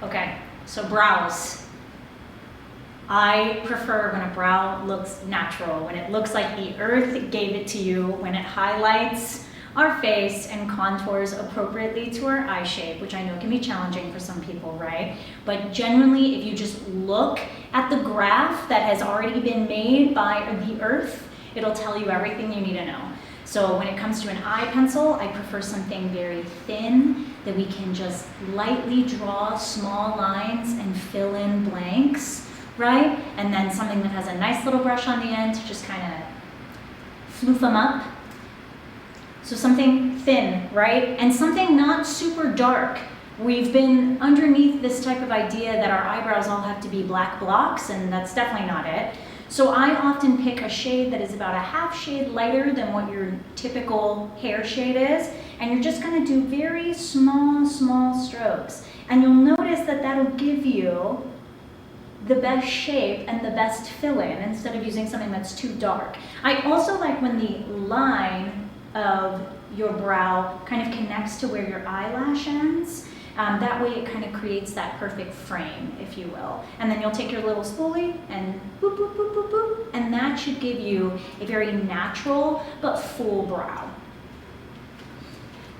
Okay, so brows. I prefer when a brow looks natural, when it looks like the earth gave it to you, when it highlights our face and contours appropriately to our eye shape, which I know can be challenging for some people, right? But generally, if you just look at the graph that has already been made by the earth, it'll tell you everything you need to know. So when it comes to an eye pencil, I prefer something very thin that we can just lightly draw small lines and fill in blanks, right? And then something that has a nice little brush on the end to just kind of floof them up. So something thin, right? And something not super dark. We've been underneath this type of idea that our eyebrows all have to be black blocks, and that's definitely not it. So I often pick a shade that is about a half shade lighter than what your typical hair shade is, and you're just gonna do very small strokes. And you'll notice that that'll give you the best shape and the best fill-in instead of using something that's too dark. I also like when the line of your brow kind of connects to where your eyelash ends. That way it kind of creates that perfect frame, if you will. And then you'll take your little spoolie and boop, boop, boop, boop, boop, and that should give you a very natural but full brow.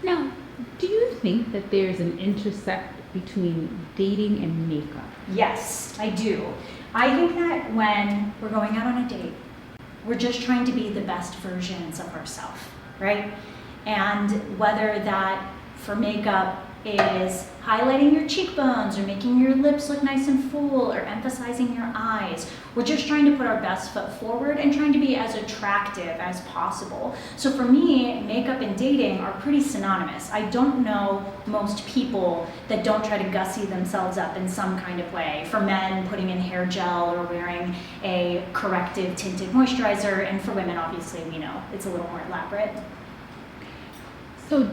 Now, do you think that there's an intersect between dating and makeup? Yes, I do. I think that when we're going out on a date, we're just trying to be the best versions of ourselves, right? And whether that for makeup is highlighting your cheekbones or making your lips look nice and full or emphasizing your eyes, we're just trying to put our best foot forward and trying to be as attractive as possible. So for me, makeup and dating are pretty synonymous. I don't know most people that don't try to gussy themselves up in some kind of way. For men, putting in hair gel or wearing a corrective tinted moisturizer, and for women, obviously, we know it's a little more elaborate. So